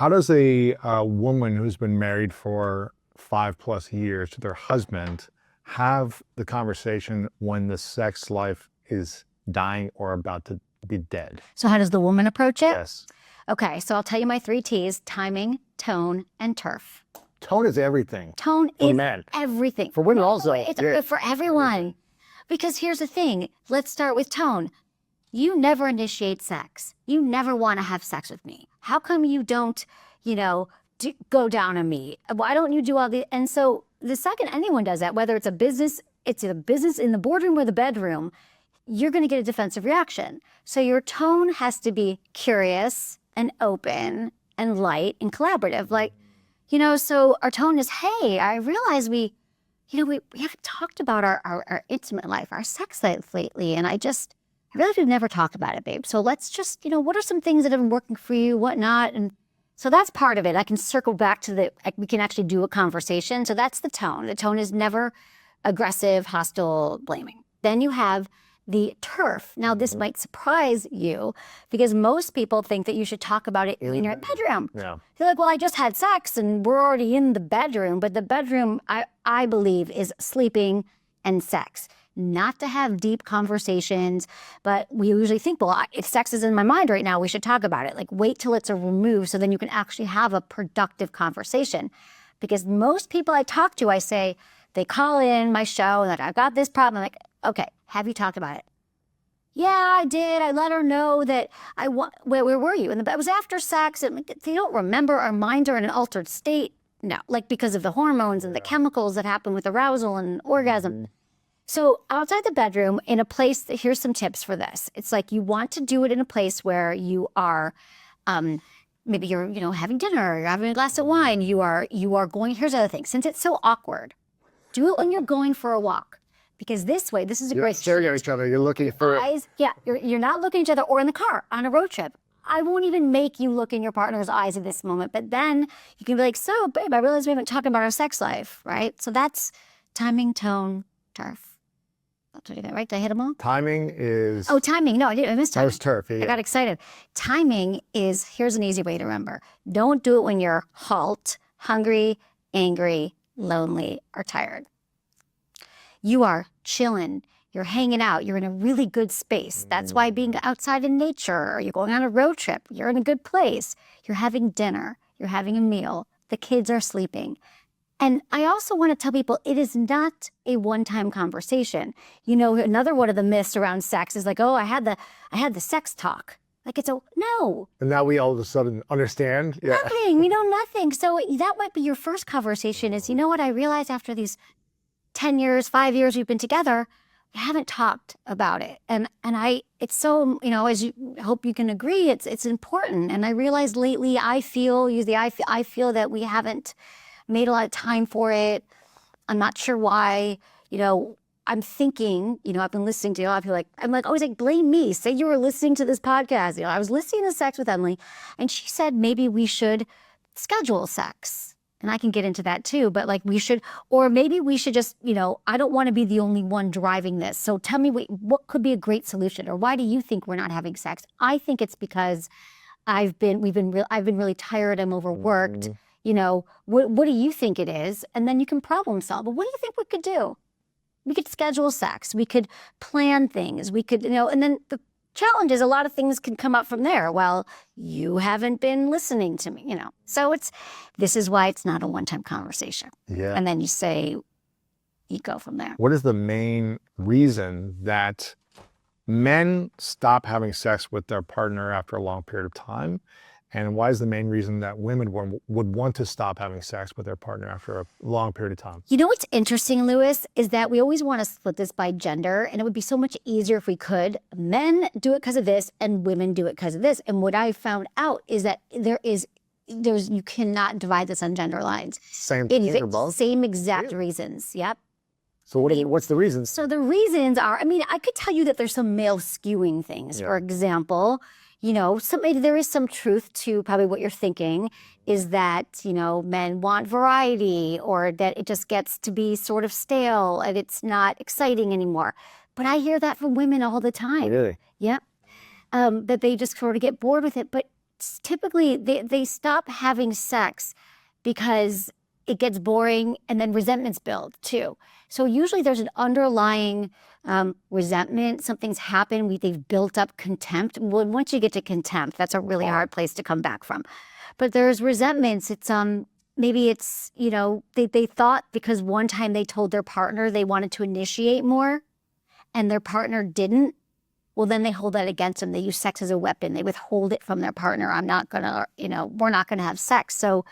How does a woman who's been married for 5+ years to their husband have the conversation when the sex life is dying or about to be dead? So how does the woman approach it? Yes. Okay, so I'll tell you my 3 T's: timing, tone, and turf. Tone is everything. Tone For is men. everything. For women also. It's Yeah. for everyone. Because here's the thing. Let's start with tone. You never initiate sex. You never want to have sex with me. How come you don't, go down on me? Why don't you do all the... And so the second anyone does that, whether it's a business in the boardroom or the bedroom, you're going to get a defensive reaction. So your tone has to be curious and open and light and collaborative. So our tone is, hey, I realize we haven't talked about our intimate life, our sex life lately. And I realize we've never talked about it, babe. So let's just, what are some things that have been working for you, what not? And so that's part of it. I can circle back to we can actually do a conversation. So that's the tone. The tone is never aggressive, hostile, blaming. Then you have the turf. Now, this might surprise you because most people think that you should talk about it in your bedroom. Yeah. They're like, well, I just had sex and we're already in the bedroom. But the bedroom, I believe, is sleeping and sex. Not to have deep conversations, but we usually think, well, if sex is in my mind right now, we should talk about it. Like, wait till it's removed so then you can actually have a productive conversation. Because most people I talk to, I say, they call in my show and like, I've got this problem. I'm like, okay, have you talked about it? Yeah, I did. I let her know that where were you? And it was after sex. And they don't remember. Our minds are in an altered state. No, because of the hormones and the chemicals that happen with arousal and orgasm. So outside the bedroom, in a place, here's some tips for this. It's like you want to do it in a place where you are, maybe you're, having dinner, you're having a glass of wine, you are going, here's the other thing. Since it's so awkward, do it when you're going for a walk. Because this way, this is a great... You're staring at each other, you're looking for... Eyes, yeah, you're not looking at each other or in the car on a road trip. I won't even make you look in your partner's eyes at this moment. But then you can be like, so, babe, I realize we haven't talked about our sex life, right? So that's timing, tone, turf. That's what you got, right? Did I hit them all? Timing is... Oh, timing. No, I didn't. I missed timing. That was turf, yeah. I got excited. Timing is, here's an easy way to remember. Don't do it when you're halt, hungry, angry, lonely, or tired. You are chilling, you're hanging out, you're in a really good space. That's why being outside in nature, or you're going on a road trip, you're in a good place. You're having dinner, you're having a meal, the kids are sleeping. And I also want to tell people it is not a one-time conversation. Another one of the myths around sex is like, oh, I had the sex talk. Like no. And now we all of a sudden understand. Yeah. Nothing, we know nothing. So that might be your first conversation is, you know what, I realized after these 10 years, 5 years we've been together, we haven't talked about it. And it's so, as you hope you can agree, it's important. And I realized lately I feel that we haven't made a lot of time for it. I'm not sure why, I'm thinking, I've been listening to a lot of people I'm always like, blame me. Say you were listening to this podcast. I was listening to Sex with Emily and she said maybe we should schedule sex. And I can get into that too, but we should, or maybe we should just, I don't want to be the only one driving this. So tell me what could be a great solution, or why do you think we're not having sex? I think it's because I've been really tired. I'm overworked. What do you think it is? And then you can problem solve. But what do you think we could do? We could schedule sex. We could plan things. We could, and then the challenge is a lot of things can come up from there. Well, you haven't been listening to me, So this is why it's not a one-time conversation. Yeah. And then you go from there. What is the main reason that men stop having sex with their partner after a long period of time? And why is the main reason that women would want to stop having sex with their partner after a long period of time? What's interesting, Lewis, is that we always want to split this by gender, and it would be so much easier if we could. Men do it because of this, and women do it because of this. And what I found out is that you cannot divide this on gender lines. Same thing for both? Same exact reasons, yep. So what's the reasons? So the reasons are, I could tell you that there's some male skewing things. For example, maybe there is some truth to probably what you're thinking is that, men want variety, or that it just gets to be sort of stale and it's not exciting anymore. But I hear that from women all the time. Really? Yeah. That they just sort of get bored with it. But typically they stop having sex because it gets boring and then resentments build too. So usually there's an underlying resentment. Something's happened. They've built up contempt. Well, once you get to contempt, that's a really hard place to come back from. But there's resentments. It's maybe it's, you know, they thought because one time they told their partner they wanted to initiate more and their partner didn't. Well, then they hold that against them. They use sex as a weapon. They withhold it from their partner. I'm not gonna, you know, we're not gonna have sex. So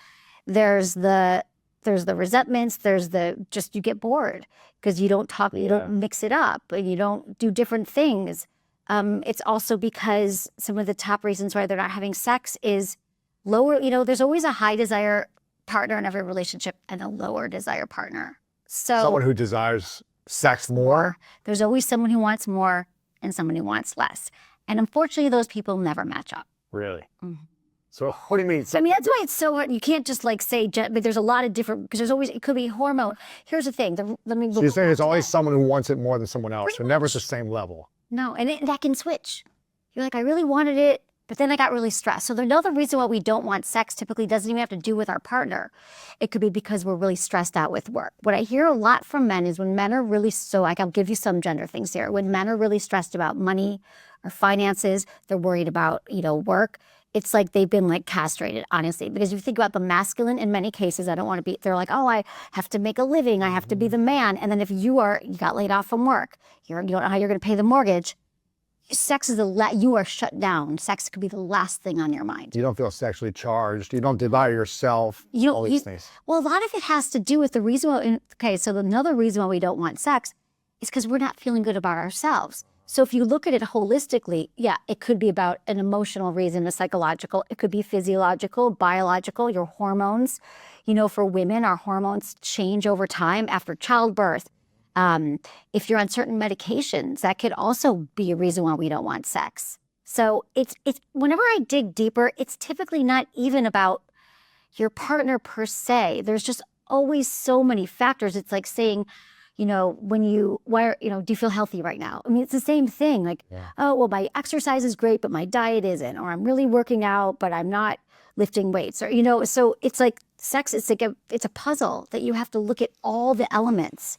there's the resentments. There's just you get bored because you don't talk, you don't mix it up, and you don't do different things. It's also because some of the top reasons why they're not having sex is lower. You know, there's always a high desire partner in every relationship and a lower desire partner. So Someone who desires sex more. There's always someone who wants more and someone who wants less. And unfortunately, those people never match up. Really? Mm-hmm. So what do you mean? So, I mean, that's why it's so hard. You can't just like say, but there's a lot of different, because there's always, it could be hormone. Here's the thing. So you're saying there's always someone who wants it more than someone else. So never at the same level. No, and that can switch. You're like, I really wanted it, but then I got really stressed. So another reason why we don't want sex typically doesn't even have to do with our partner. It could be because we're really stressed out with work. What I hear a lot from men is when men are really, so like I'll give you some gender things here. When men are really stressed about money or finances, they're worried about, you know, work. It's like they've been like castrated, honestly, because if you think about the masculine, in many cases, I don't want to be, they're like, oh, I have to make a living. I have to be the man. And then if you got laid off from work, you don't know how you're going to pay the mortgage. Sex is you are shut down. Sex could be the last thing on your mind. You don't feel sexually charged. You don't desire yourself. All these things. Well, a lot of it has to do with the reason why, okay, so another reason why we don't want sex is because we're not feeling good about ourselves. So if you look at it holistically, yeah, it could be about an emotional reason, a psychological, it could be physiological, biological, your hormones. You know, for women, our hormones change over time after childbirth. If you're on certain medications, that could also be a reason why we don't want sex. So it's whenever I dig deeper, it's typically not even about your partner per se. There's just always so many factors. It's like saying, you know, do you feel healthy right now? I mean, it's the same thing. Like, oh, well, my exercise is great, but my diet isn't, or I'm really working out, but I'm not lifting weights, or, you know, so it's like sex, it's a puzzle that you have to look at all the elements.